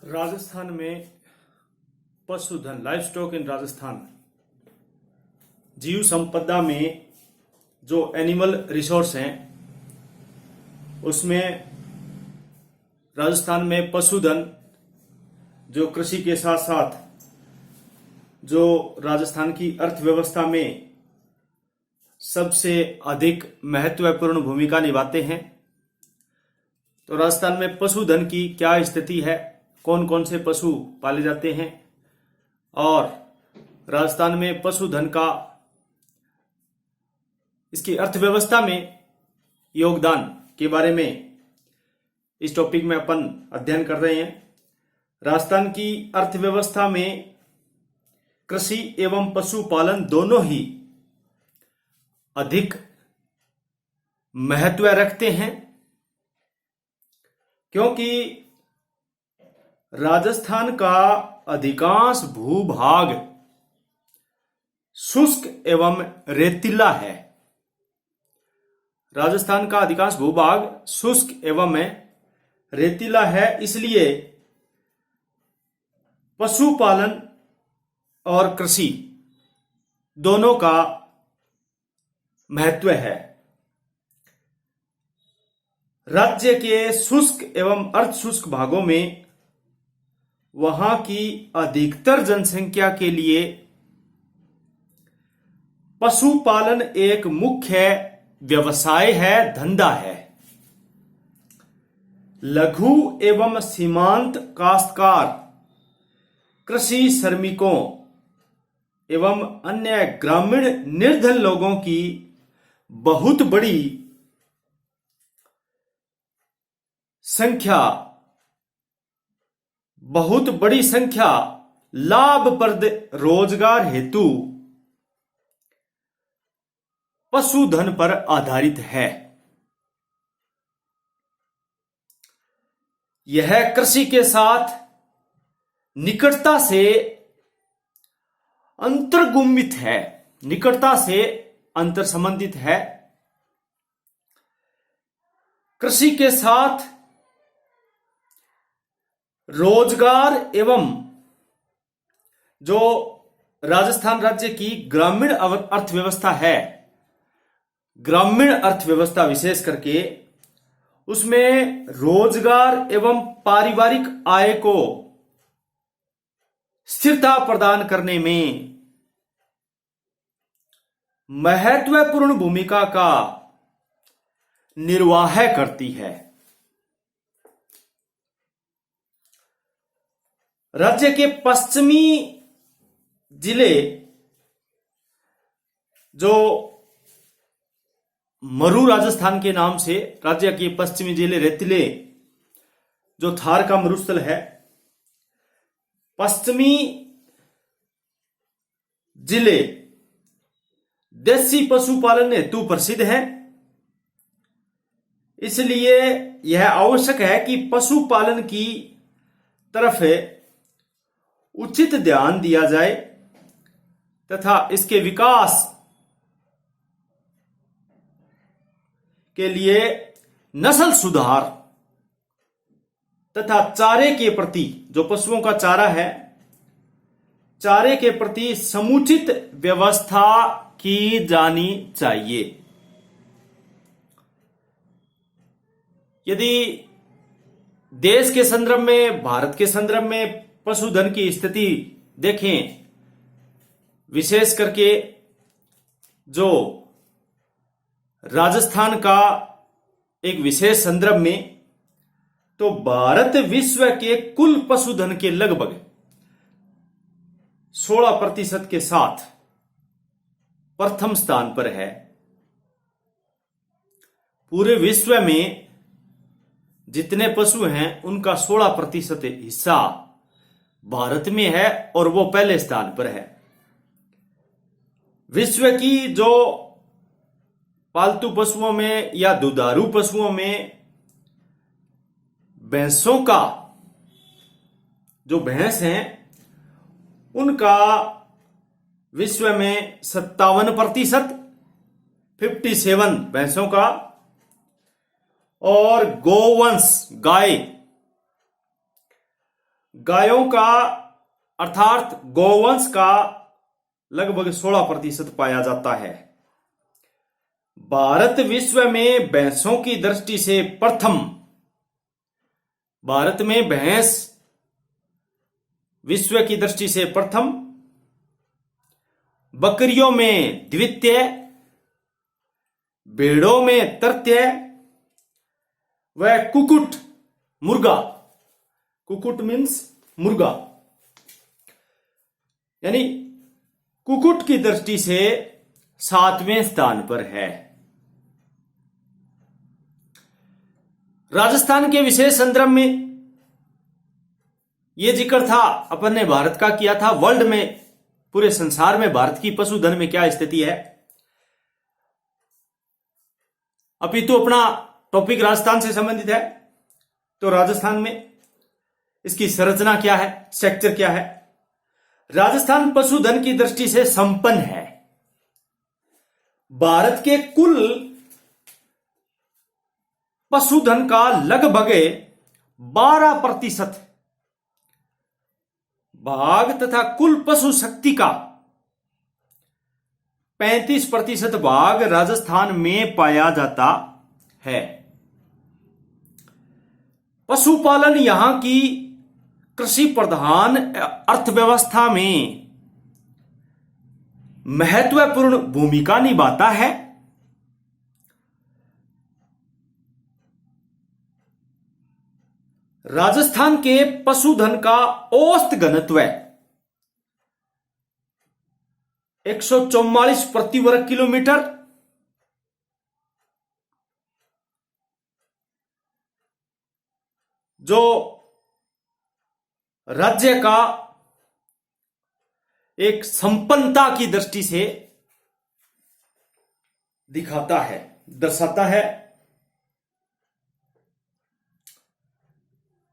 राजस्थान में पशुधन life stock in Rajasthan जीव संपदा में जो एनिमल रिसोर्स हैं उसमें राजस्थान में पशुधन जो कृषि के साथ साथ जो राजस्थान की अर्थव्यवस्था में सबसे अधिक महत्वपूर्ण भूमिका निभाते हैं। तो राजस्थान में पशुधन की क्या स्थिति है, कौन कौन से पशु पाले जाते हैं और राजस्थान में पशुधन का इसकी अर्थव्यवस्था में योगदान के बारे में इस टॉपिक में अपन अध्ययन कर रहे हैं। राजस्थान की अर्थव्यवस्था में कृषि एवं पशुपालन दोनों ही अधिक महत्व रखते हैं, क्योंकि राजस्थान का अधिकांश भूभाग शुष्क एवं रेतीला है। राजस्थान का अधिकांश भूभाग शुष्क एवं रेतीला है, इसलिए पशुपालन और कृषि दोनों का महत्व है। राज्य के शुष्क एवं अर्धशुष्क भागों में वहां की अधिकतर जनसंख्या के लिए पशुपालन एक मुख्य व्यवसाय है, धंधा है। लघु एवं सीमांत काश्तकार कृषि श्रमिकों एवं अन्य ग्रामीण निर्धन लोगों की बहुत बड़ी संख्या लाभप्रद रोजगार हेतु पशुधन पर आधारित है। यह कृषि के साथ निकटता से अंतर्गुमित है, निकटता से अंतर संबंधित है। कृषि के साथ रोजगार एवं जो राजस्थान राज्य की ग्रामीण अर्थव्यवस्था है, ग्रामीण अर्थव्यवस्था विशेष करके उसमें रोजगार एवं पारिवारिक आय को स्थिरता प्रदान करने में महत्वपूर्ण भूमिका का निर्वाह करती है। राज्य के पश्चिमी जिले जो मरु राजस्थान के नाम से, राज्य के पश्चिमी जिले रेतीले जो थार का मरुस्थल है, पश्चिमी जिले देसी पशुपालन हेतु प्रसिद्ध है। इसलिए यह आवश्यक है कि पशुपालन की तरफ उचित ध्यान दिया जाए तथा इसके विकास के लिए नस्ल सुधार तथा चारे के प्रति, जो पशुओं का चारा है, चारे के प्रति समुचित व्यवस्था की जानी चाहिए। यदि देश के संदर्भ में, भारत के संदर्भ में पशुधन की स्थिति देखें, विशेष करके जो राजस्थान का एक विशेष संदर्भ में, तो भारत विश्व के कुल पशुधन के लगभग 16% के साथ प्रथम स्थान पर है। पूरे विश्व में जितने पशु हैं उनका 16% हिस्सा भारत में है और वो पहले स्थान पर है। विश्व की जो पालतू पशुओं में या दुधारू पशुओं में भैंसों का, जो भैंस हैं उनका विश्व में 57%, 57 भैंसों का, और गोवंश गाय गायों का अर्थात गौवंश का लगभग 16% पाया जाता है। भारत विश्व में भैंसों की दृष्टि से प्रथम, भारत में भैंस विश्व की दृष्टि से प्रथम, बकरियों में द्वितीय, भेड़ों में तृतीय, वह कुकुट मुर्गा, कुकुट मीन्स मुर्गा, यानी कुकुट की दृष्टि से 7वें स्थान पर है। राजस्थान के विशेष संदर्भ में यह जिक्र था, अपन ने भारत का किया था। वर्ल्ड में, पूरे संसार में भारत की पशुधन में क्या स्थिति है, अपितु अपना टॉपिक राजस्थान से संबंधित है, तो राजस्थान में इसकी संरचना क्या है, स्ट्रक्चर क्या है। राजस्थान पशुधन की दृष्टि से संपन्न है। भारत के कुल पशुधन का लगभग 12% भाग तथा कुल पशु शक्ति का 35% भाग राजस्थान में पाया जाता है। पशुपालन यहां की कृषि प्रधान अर्थव्यवस्था में महत्वपूर्ण भूमिका निभाता है। राजस्थान के पशुधन का औसत घनत्व 144 प्रति वर्ग किलोमीटर, जो राज्य का एक संपन्नता की दृष्टि से दिखाता है, दर्शाता है।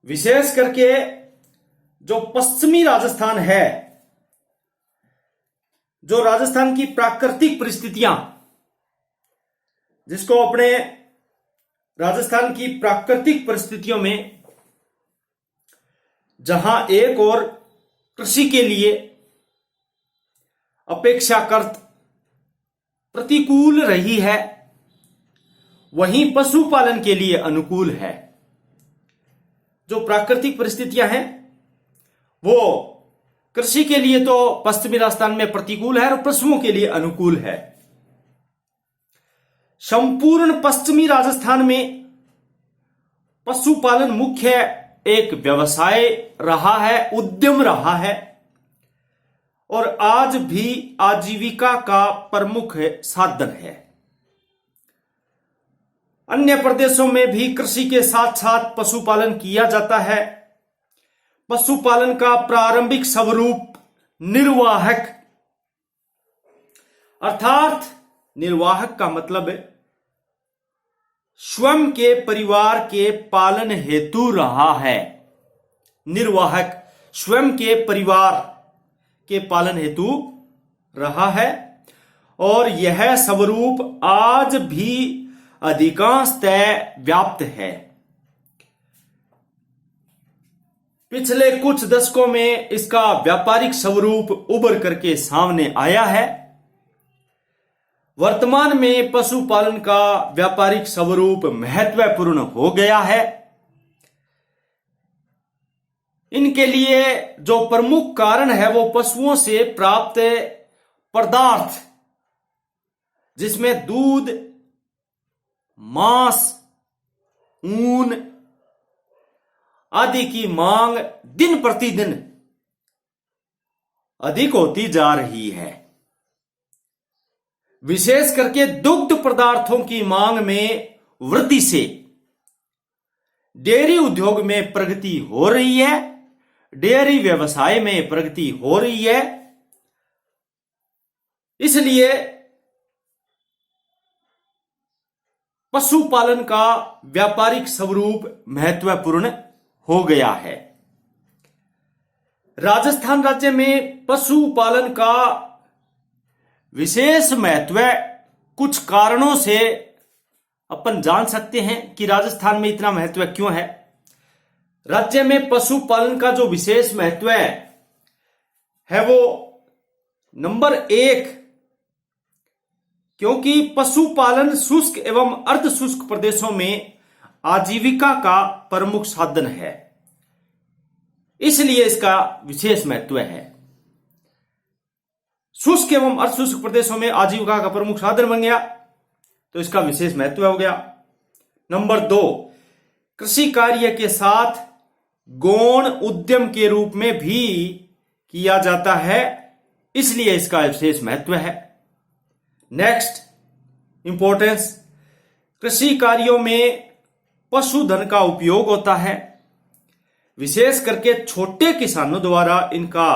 विशेष करके जो पश्चिमी राजस्थान है, जो राजस्थान की प्राकृतिक परिस्थितियां, जिसको अपने राजस्थान की प्राकृतिक परिस्थितियों में जहां एक और कृषि के लिए अपेक्षाकृत प्रतिकूल रही है, वहीं पशुपालन के लिए अनुकूल है। जो प्राकृतिक परिस्थितियां हैं वो कृषि के लिए तो पश्चिमी राजस्थान में प्रतिकूल है और पशुओं के लिए अनुकूल है। संपूर्ण पश्चिमी राजस्थान में पशुपालन मुख्य एक व्यवसाय रहा है, उद्यम रहा है और आज भी आजीविका का प्रमुख साधन है। अन्य प्रदेशों में भी कृषि के साथ साथ पशुपालन किया जाता है। पशुपालन का प्रारंभिक स्वरूप निर्वाहक, अर्थात निर्वाहक का मतलब स्वयं के परिवार के पालन हेतु रहा है। निर्वाहक स्वयं के परिवार के पालन हेतु रहा है और यह स्वरूप आज भी अधिकांशतः व्याप्त है। पिछले कुछ दशकों में इसका व्यापारिक स्वरूप उभर करके सामने आया है। वर्तमान में पशुपालन का व्यापारिक स्वरूप महत्वपूर्ण हो गया है। इनके लिए जो प्रमुख कारण है वो पशुओं से प्राप्त पदार्थ, जिसमें दूध, मांस, ऊन आदि की मांग दिन प्रतिदिन अधिक होती जा रही है। विशेष करके दुग्ध पदार्थों की मांग में वृद्धि से डेयरी उद्योग में प्रगति हो रही है, डेयरी व्यवसाय में प्रगति हो रही है। इसलिए पशुपालन का व्यापारिक स्वरूप महत्वपूर्ण हो गया है। राजस्थान राज्य में पशुपालन का विशेष महत्व कुछ कारणों से अपन जान सकते हैं कि राजस्थान में इतना महत्व क्यों है। राज्य में पशुपालन का जो विशेष महत्व है वो नंबर 1, क्योंकि पशुपालन शुष्क एवं अर्ध शुष्क प्रदेशों में आजीविका का प्रमुख साधन है, इसलिए इसका विशेष महत्व है। शुष्क एवं अर्ध शुष्क प्रदेशों में आजीविका का प्रमुख साधन बन गया तो इसका विशेष महत्व हो गया। नंबर 2, कृषि कार्य के साथ गौण उद्यम के रूप में भी किया जाता है, इसलिए इसका विशेष महत्व है। नेक्स्ट इंपॉर्टेंस, कृषि कार्यों में पशुधन का उपयोग होता है, विशेष करके छोटे किसानों द्वारा इनका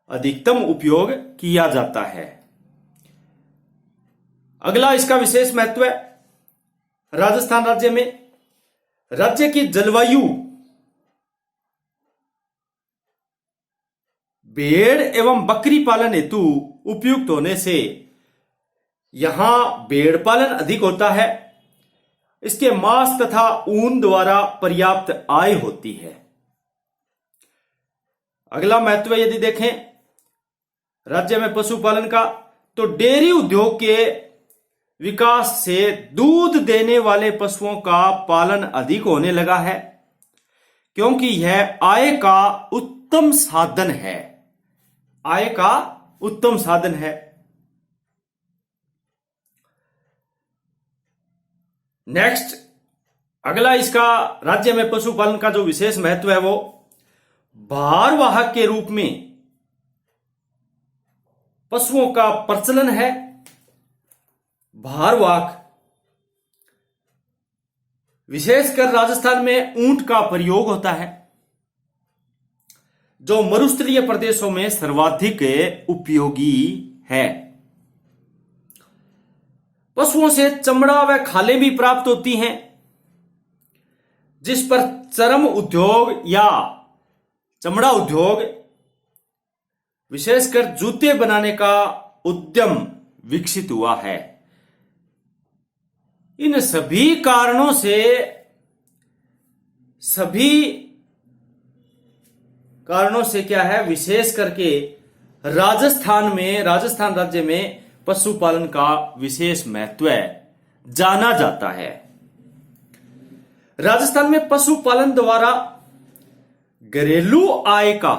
अधिकतम उपयोग किया जाता है। अगला इसका विशेष महत्व है, राजस्थान राज्य में राज्य की जलवायु भेड़ एवं बकरी पालन हेतु उपयुक्त होने से यहां भेड़ पालन अधिक होता है, इसके मांस तथा ऊन द्वारा पर्याप्त आय होती है। अगला महत्व यदि देखें राज्य में पशुपालन का, तो डेयरी उद्योग के विकास से दूध देने वाले पशुओं का पालन अधिक होने लगा है, क्योंकि यह आय का उत्तम साधन है। आय का उत्तम साधन है। नेक्स्ट, अगला इसका राज्य में पशुपालन का जो विशेष महत्व है वो भारवाहक के रूप में पशुओं का प्रचलन है। भारवाहक विशेषकर राजस्थान में ऊंट का प्रयोग होता है, जो मरुस्थलीय प्रदेशों में सर्वाधिक उपयोगी है। पशुओं से चमड़ा व खालें भी प्राप्त होती हैं, जिस पर चर्म उद्योग या चमड़ा उद्योग, विशेषकर जूते बनाने का उद्यम विकसित हुआ है। इन सभी कारणों से क्या है, विशेष करके राजस्थान राज्य में पशुपालन का विशेष महत्व जाना जाता है। राजस्थान में पशुपालन द्वारा घरेलू आय का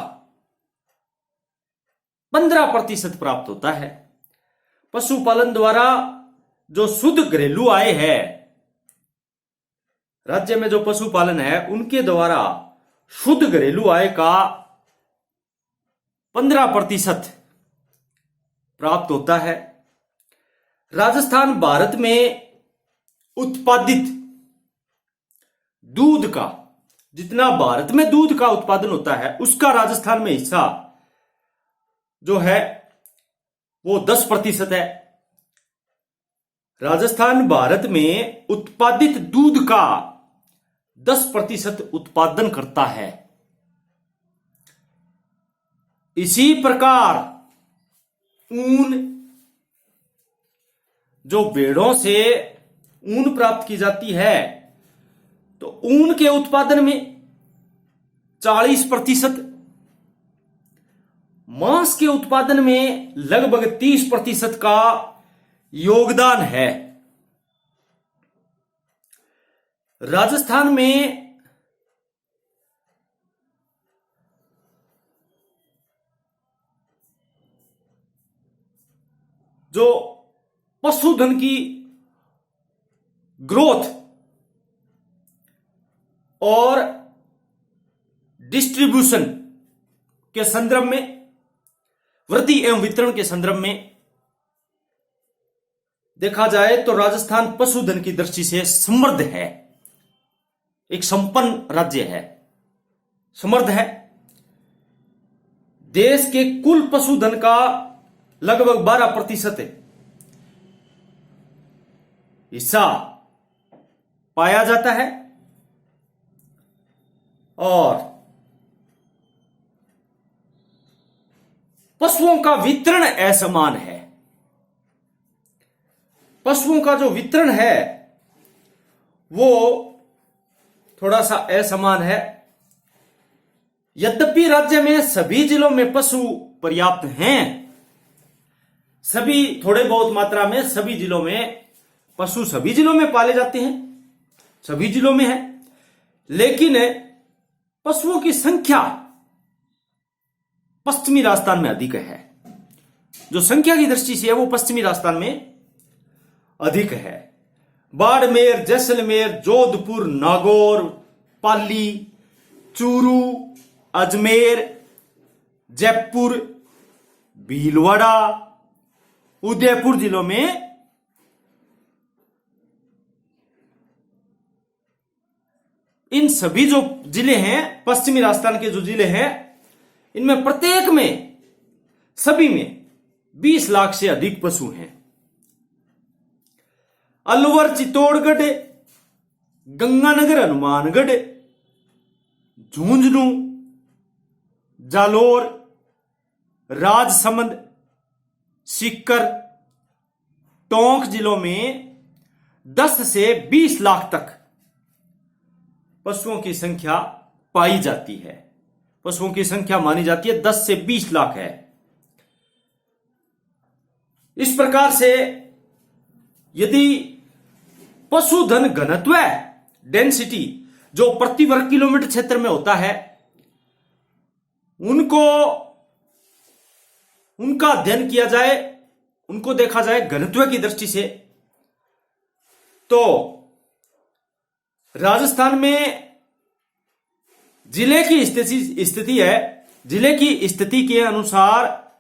15% प्राप्त होता है। पशुपालन द्वारा जो शुद्ध घरेलू आय है, राज्य में जो पशुपालन है उनके द्वारा शुद्ध घरेलू आय का 15% प्राप्त होता है। राजस्थान भारत में उत्पादित दूध का, जितना भारत में दूध का उत्पादन होता है उसका राजस्थान में हिस्सा जो है वो 10% है। राजस्थान भारत में उत्पादित दूध का 10% उत्पादन करता है। इसी प्रकार ऊन, जो भेड़ों से ऊन प्राप्त की जाती है, तो ऊन के उत्पादन में 40%, मांस के उत्पादन में लगभग 30% का योगदान है। राजस्थान में जो पशुधन की ग्रोथ और डिस्ट्रीब्यूशन के संदर्भ में, वृद्धि एवं वितरण के संदर्भ में देखा जाए तो राजस्थान पशुधन की दृष्टि से समृद्ध है, एक संपन्न राज्य है, समृद्ध है। देश के कुल पशुधन का लगभग 12% हिस्सा पाया जाता है और पशुओं का वितरण असमान है। पशुओं का जो वितरण है वो थोड़ा सा असमान है। यद्यपि राज्य में सभी जिलों में पशु पर्याप्त हैं, सभी थोड़े बहुत मात्रा में सभी जिलों में पशु सभी जिलों में पाले जाते हैं, सभी जिलों में है, लेकिन पशुओं की संख्या पश्चिमी राजस्थान में अधिक है। जो संख्या की दृष्टि से है वो पश्चिमी राजस्थान में अधिक है। बाड़मेर, जैसलमेर, जोधपुर, नागौर, पाली, चूरू, अजमेर, जयपुर, भीलवाड़ा, उदयपुर जिलों में इन सभी जो जिले हैं, पश्चिमी राजस्थान के जो जिले हैं, इनमें प्रत्येक में सभी में 20 लाख से अधिक पशु हैं। अलवर, चित्तौड़गढ़, गंगानगर, हनुमानगढ़, झुंझुनू, जालोर, राजसमंद, सीकर, टोंक जिलों में 10 से 20 लाख तक पशुओं की संख्या पाई जाती है। पशुओं की संख्या मानी जाती है 10 से 20 लाख है। इस प्रकार से यदि पशुधन घनत्व डेंसिटी जो प्रति वर्ग किलोमीटर क्षेत्र में होता है, उनका अध्ययन किया जाए, उनको देखा जाए घनत्व की दृष्टि से, तो राजस्थान में जिले की स्थिति है। जिले की स्थिति के अनुसार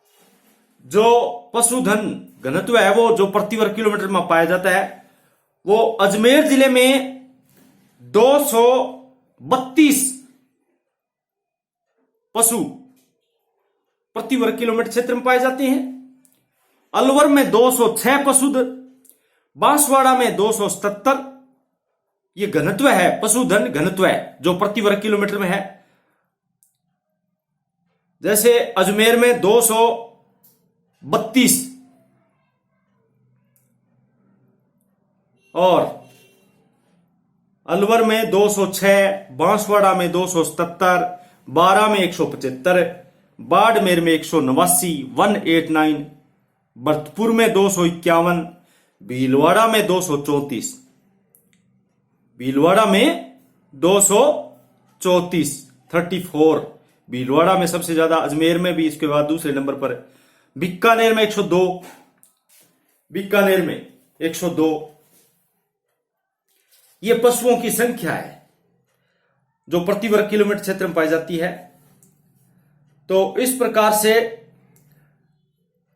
जो पशुधन घनत्व है वो जो प्रति वर्ग किलोमीटर में पाया जाता है, वो अजमेर जिले में 232 पशु प्रति वर्ग किलोमीटर क्षेत्र में पाए जाते हैं। अलवर में 206 पशुधन, बांसवाड़ा में 277। ये घनत्व है, पशुधन घनत्व है जो प्रति वर्ग किलोमीटर में है। जैसे अजमेर में 232 और अलवर में 206, बांसवाड़ा में 277, बारा में 175, बाड़मेर में 189, 189, भरतपुर में 251, भीलवाड़ा में 234, भीलवाड़ा में 234, 34 भीलवाड़ा में सबसे ज्यादा, अजमेर में भी इसके बाद दूसरे नंबर पर, बीकानेर में 102, बीकानेर में 102। ये पशुओं की संख्या है जो प्रति वर्ग किलोमीटर क्षेत्र में पाई जाती है। तो इस प्रकार से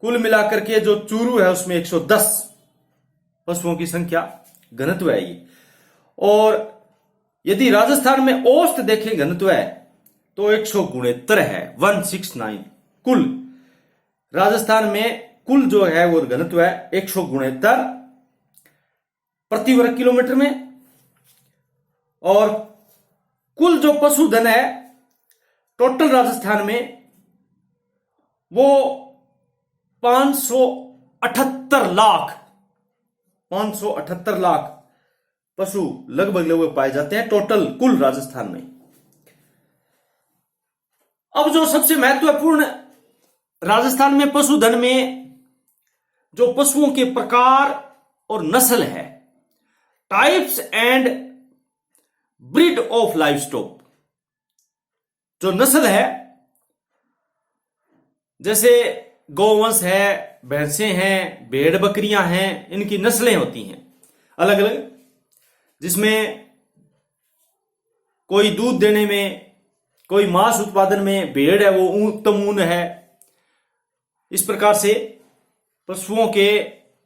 कुल मिलाकर के जो चूरू है उसमें 110 पशुओं की संख्या घनत्व है ये। और यदि राजस्थान में औसत देखें घनत्व है तो 169 है, 169 कुल। राजस्थान में कुल जो है वो घनत्व है 169 प्रति वर्ग किलोमीटर में। और कुल जो पशुधन है टोटल राजस्थान में वो 578 लाख पशु लगभग पाए जाते हैं टोटल कुल राजस्थान में। अब जो सबसे महत्वपूर्ण राजस्थान में पशुधन में जो पशुओं के प्रकार और नस्ल है, types and breed of livestock, जो नस्ल है जैसे गौवंश है, भैंसे हैं, भेड़ बकरियां हैं, इनकी नस्लें होती हैं अलग अलग, जिसमें कोई दूध देने में, कोई मांस उत्पादन में भेड़ है वो उत्तम ऊन है। इस प्रकार से पशुओं के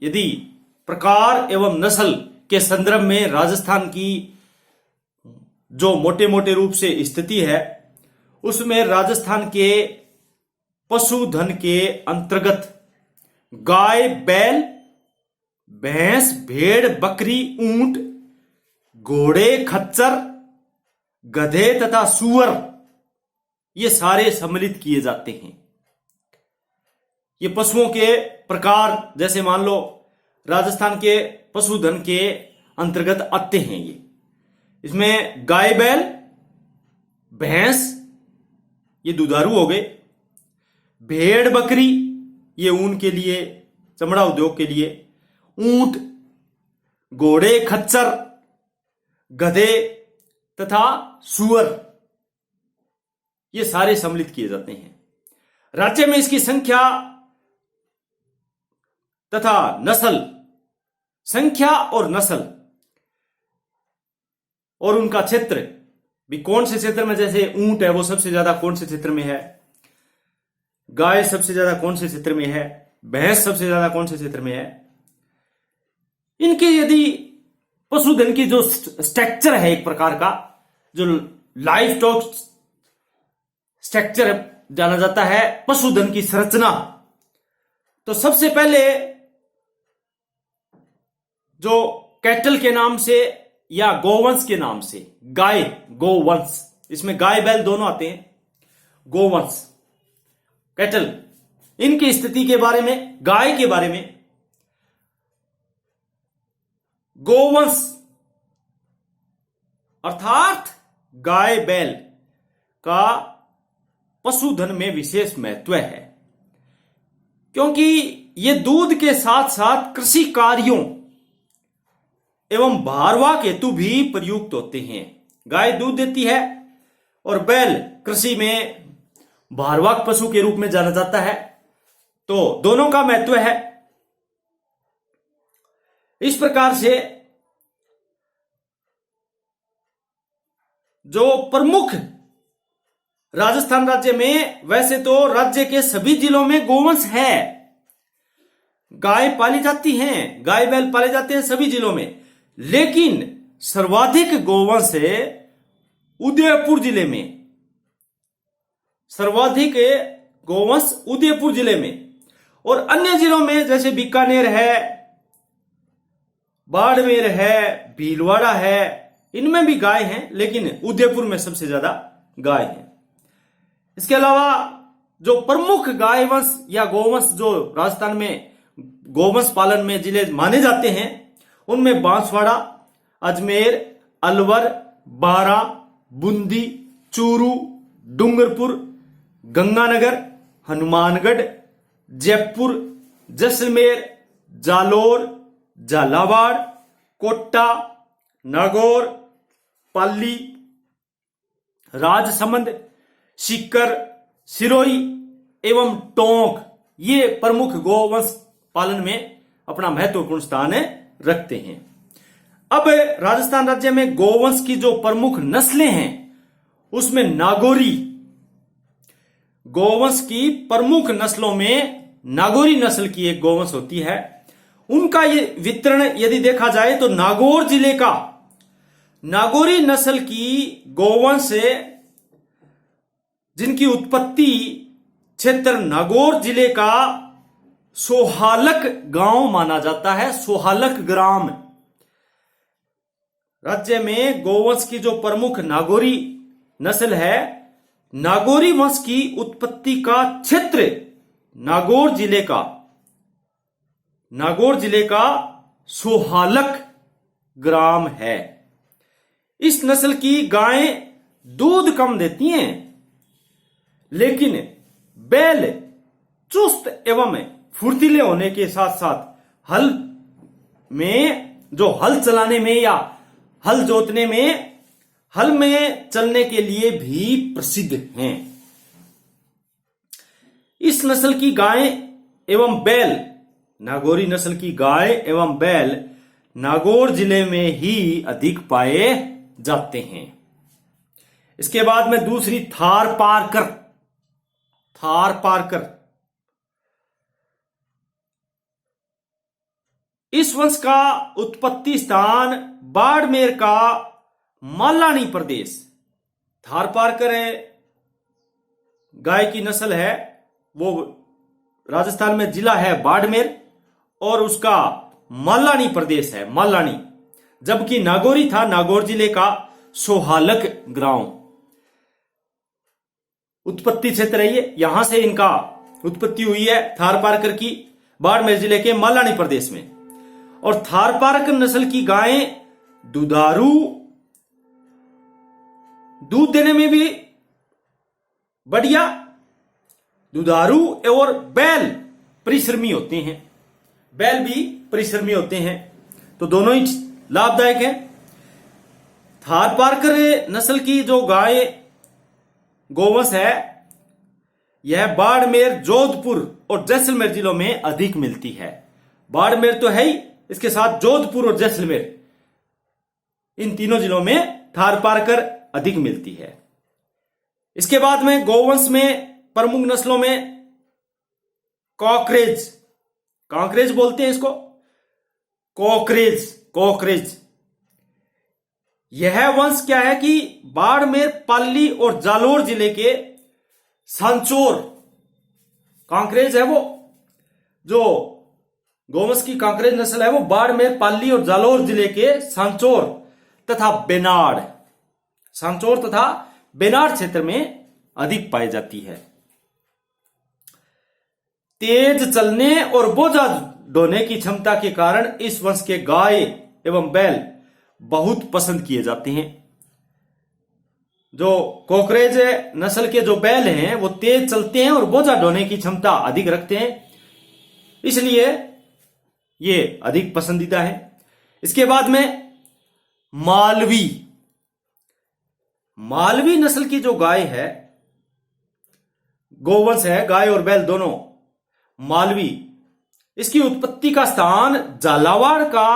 यदि प्रकार एवं नस्ल के संदर्भ में राजस्थान की जो मोटे मोटे रूप से स्थिति है उसमें राजस्थान के पशुधन के अंतर्गत गाय, बैल, भैंस, भेड़, बकरी, ऊंट, घोड़े, खच्चर, गधे तथा सूअर ये सारे सम्मिलित किए जाते हैं। ये पशुओं के प्रकार, जैसे मान लो राजस्थान के पशुधन के अंतर्गत आते हैं इसमें गाय बैल, भैंस ये दुधारू हो गए, भेड़ बकरी ये ऊन के लिए, चमड़ा उद्योग के लिए, ऊंट, घोड़े, खच्चर, गधे तथा सुअर ये सारे सम्मिलित किए जाते हैं। राज्य में इसकी संख्या तथा नस्ल, संख्या और नस्ल और उनका क्षेत्र भी, कौन से क्षेत्र में, जैसे ऊंट है वो सबसे ज्यादा कौन से क्षेत्र में है, गाय सबसे ज्यादा कौन से क्षेत्र में है, भैंस सबसे ज्यादा कौन से क्षेत्र में है। इनके यदि पशुधन की जो स्ट्रक्चर है, एक प्रकार का जो लाइफ स्टॉक स्ट्रक्चर जाना जाता है, पशुधन की संरचना, तो सबसे पहले जो कैटल के नाम से या गोवंश के नाम से, गाय, गोवंश, इसमें गाय बैल दोनों आते हैं, गोवंश, कैटल, इनकी स्थिति के बारे में, गाय के बारे में, गोवंश अर्थात गाय बैल का पशुधन में विशेष महत्व है, क्योंकि ये दूध के साथ साथ कृषि कार्यों एवं भारवाहक हेतु भी प्रयुक्त होते हैं। गाय दूध देती है और बैल कृषि में भारवाहक पशु के रूप में जाना जाता है, तो दोनों का महत्व है। इस प्रकार से जो प्रमुख राजस्थान राज्य में, वैसे तो राज्य के सभी जिलों में गोवंश है, गाय पाली जाती हैं, गाय बैल पाले जाते हैं सभी जिलों में, लेकिन सर्वाधिक गोवंश है उदयपुर जिले में, सर्वाधिक गोवंश उदयपुर जिले में, और अन्य जिलों में जैसे बीकानेर है, बाड़मेर है, भीलवाड़ा है, इनमें भी गाय हैं, लेकिन उदयपुर में सबसे ज्यादा गाय है। इसके अलावा जो प्रमुख गाय वंश या गोवंश जो राजस्थान में गोवंश पालन में जिले माने जाते हैं, उनमें बांसवाड़ा, अजमेर, अलवर, बारा, बूंदी, चूरू, डूंगरपुर, गंगानगर, हनुमानगढ़, जयपुर, जैसलमेर, जालोर, झालावाड़, कोटा, नागौर, पाली, राजसमंद, सीकर, सिरोही एवं टोंक ये प्रमुख गोवंश पालन में अपना महत्वपूर्ण स्थान रखते हैं। अब राजस्थान राज्य में गोवंश की जो प्रमुख नस्लें हैं, उसमें नागौरी, गोवंश की प्रमुख नस्लों में नागौरी नस्ल की एक गोवंश होती है। उनका ये वितरण यदि देखा जाए तो नागौर जिले का नागौरी नस्ल की गोवंश जिनकी उत्पत्ति क्षेत्र नागौर जिले का सोहालक गांव माना जाता है, सोहालक ग्राम। राज्य में गोवंश की जो प्रमुख नागौरी नस्ल है, नागौरी वंश की उत्पत्ति का क्षेत्र नागौर जिले का सोहालक ग्राम है। इस नस्ल की गायें दूध कम देती हैं, लेकिन बैल चुस्त एवं फुर्तीले होने के साथ साथ हल चलाने में या हल जोतने में, हल में चलने के लिए भी प्रसिद्ध हैं। इस नस्ल की गाय एवं बैल, नागौरी नस्ल की गाय एवं बैल नागौर जिले में ही अधिक पाए जाते हैं। इसके बाद में दूसरी थारपारकर। इस वंश का उत्पत्ति स्थान बाड़मेर का मालानी प्रदेश। थारपारकर गाय की नस्ल है, वो राजस्थान में जिला है बाड़मेर और उसका मालानी प्रदेश है, मालानी। जबकि नागौरी था नागौर जिले का सोहालक ग्राम। उत्पत्ति क्षेत्र है ये, यहां से इनका उत्पत्ति हुई है थारपारकर की, बाड़मेर जिले के मालानी प्रदेश में। और थारपारकर नस्ल की गायें दुधारू दूध देने में भी बढ़िया, दुधारू और बैल परिश्रमी होते हैं, बैल भी परिश्रमी होते हैं, तो दोनों ही लाभदायक है। थारपारकर नस्ल की जो गाय गोवंश है, यह बाड़मेर, जोधपुर और जैसलमेर जिलों में अधिक मिलती है। बाड़मेर तो है ही, इसके साथ जोधपुर और जैसलमेर, इन तीनों जिलों में थारपारकर अधिक मिलती है। इसके बाद में गोवंश में प्रमुख नस्लों में कॉकरेज, कांकरेज बोलते हैं इसको, कॉकरेज, यह वंश क्या है कि बाड़मेर, पाली और जालोर जिले के सांचौर, कांकरेज है वो, जो गोवंश की कांकरेज नस्ल है वो बाड़मेर, पाली और जालोर जिले के सांचौर तथा बेनाड क्षेत्र में अधिक पाई जाती है। तेज चलने और बोझा ढोने की क्षमता के कारण इस वंश के गाय एवं बैल बहुत पसंद किए जाते हैं। जो कॉकरेज नस्ल के जो बैल हैं वो तेज चलते हैं और बोझा ढोने की क्षमता अधिक रखते हैं, इसलिए ये अधिक पसंदीदा है। इसके बाद में मालवी नस्ल की जो गाय है, गोवंश है, गाय और बैल दोनों मालवी, इसकी उत्पत्ति का स्थान झालावाड़ का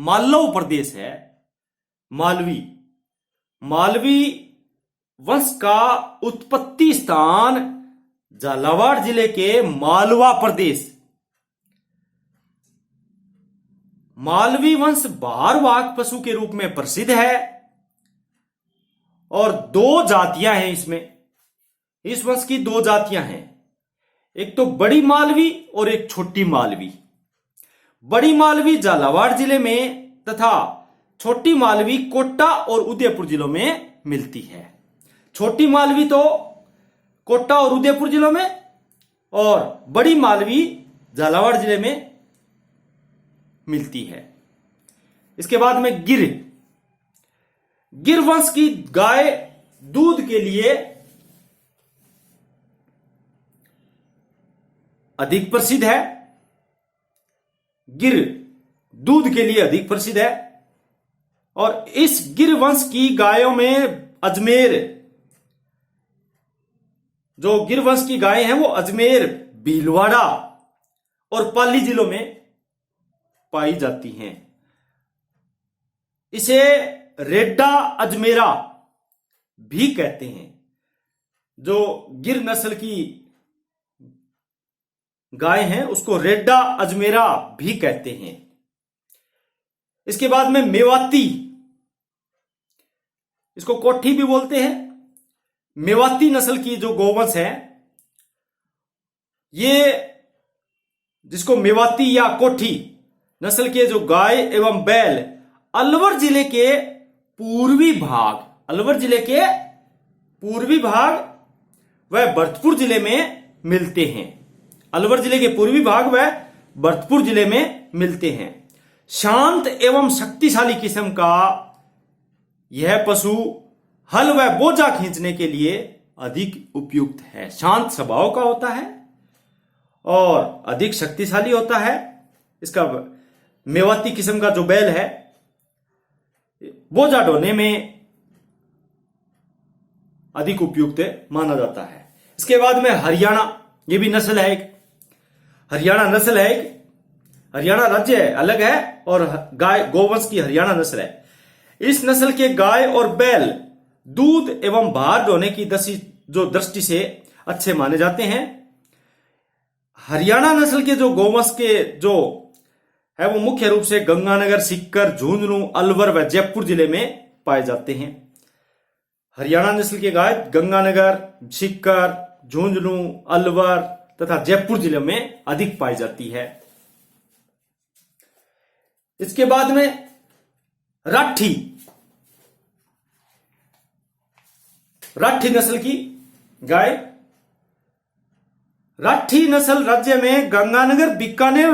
मालव प्रदेश है। मालवी वंश का उत्पत्ति स्थान झालावाड़ जिले के मालवा प्रदेश। मालवी वंश भारवाहक पशु के रूप में प्रसिद्ध है और दो जातियां हैं इसमें। इस वंश की दो जातियां हैं, एक तो बड़ी मालवी और एक छोटी मालवी। बड़ी मालवी झालावाड़ जिले में तथा छोटी मालवी कोटा और उदयपुर जिलों में मिलती है। छोटी मालवी तो कोटा और उदयपुर जिलों में, और बड़ी मालवी झालावाड़ जिले में मिलती है। इसके बाद में गिर वंश की गाय दूध के लिए अधिक प्रसिद्ध है। गिर दूध के लिए अधिक प्रसिद्ध है, और इस गिर वंश की गायों में अजमेर, जो गिर वंश की गायें हैं वो अजमेर, भीलवाड़ा और पाली जिलों में पाई जाती हैं। इसे रेड्डा अजमेरा भी कहते हैं। जो गिर नस्ल की गाय हैं उसको रेड्डा अजमेरा भी कहते हैं। इसके बाद में मेवाती, इसको कोठी भी बोलते हैं। मेवाती नस्ल की जो गोवंश है, ये जिसको मेवाती या कोठी नस्ल के जो गाय एवं बैल अलवर जिले के पूर्वी भाग व भरतपुर जिले में मिलते हैं। अलवर जिले के पूर्वी भाग व भरतपुर जिले में मिलते हैं। शांत एवं शक्तिशाली किस्म का यह पशु हल व बोझा खींचने के लिए अधिक उपयुक्त है। शांत स्वभाव का होता है और अधिक शक्तिशाली होता है। इसका मेवाती किस्म का जो बैल है बोझा ढोने में अधिक उपयुक्त माना जाता है। इसके बाद में हरियाणा, ये भी नस्ल है एक, हरियाणा नस्ल है एक। हरियाणा राज्य है, अलग है, और गाय गोवंश की हरियाणा नस्ल है। इस नस्ल के गाय और बैल दूध एवं भार ढोने की दृष्टि से अच्छे माने जाते हैं। हरियाणा नस्ल के जो गोवंश के जो है वो मुख्य रूप से गंगानगर, सीकर, झुंझुनू, अलवर व जयपुर जिले में पाए जाते हैं। हरियाणा नस्ल के गाय गंगानगर, सीकर, झुंझुनू, अलवर तथा जयपुर जिले में अधिक पाई जाती है। इसके बाद में राठी नस्ल की गाय। राठी नस्ल राज्य में गंगानगर, बीकानेर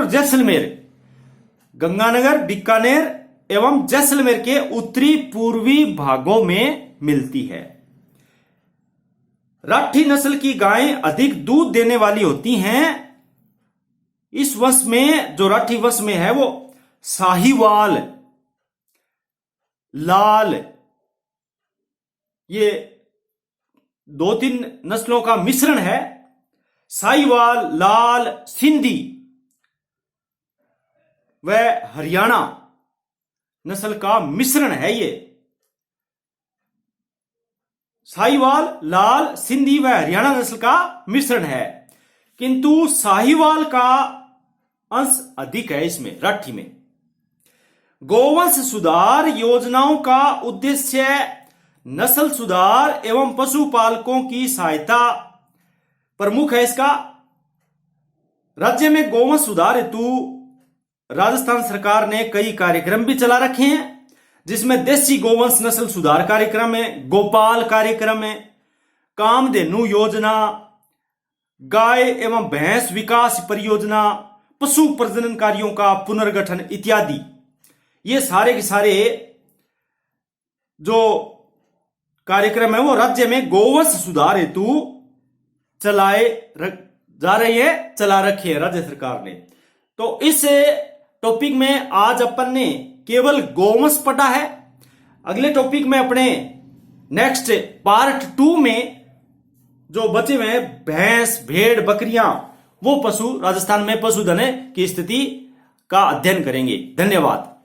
एवं जैसलमेर के उत्तरी पूर्वी भागों में मिलती है। राठी नस्ल की गायें अधिक दूध देने वाली होती हैं। इस वंश में, जो राठी वंश में है, वो साहीवाल, लाल, ये 2-3 नस्लों का मिश्रण है। साहीवाल, लाल, सिंधी व हरियाणा नस्ल का मिश्रण है। ये साहीवाल, लाल, सिंधी व हरियाणा नस्ल का मिश्रण है, किंतु साहीवाल का अंश अधिक है इसमें, राठी में। गोवंश सुधार योजनाओं का उद्देश्य नस्ल सुधार एवं पशुपालकों की सहायता प्रमुख है इसका। राज्य में गोवंश सुधार हेतु राजस्थान सरकार ने कई कार्यक्रम भी चला रखे हैं, जिसमें देसी गोवंश नस्ल सुधार कार्यक्रम है, गोपाल कार्यक्रम है, कामधेनु योजना, गाय एवं भैंस विकास परियोजना, पशु प्रजनन कार्यों का पुनर्गठन इत्यादि। ये सारे के सारे जो कार्यक्रम है वो राज्य में गोवंश सुधार हेतु चला रखे हैं राज्य सरकार ने। तो इस टॉपिक में आज अपन ने केवल गोवंश पढ़ा है। अगले टॉपिक में अपने नेक्स्ट पार्ट 2 में जो बचे हुए हैं भैंस, भेड़, बकरियां, वो पशु राजस्थान में पशुधन की स्थिति का अध्ययन करेंगे। धन्यवाद।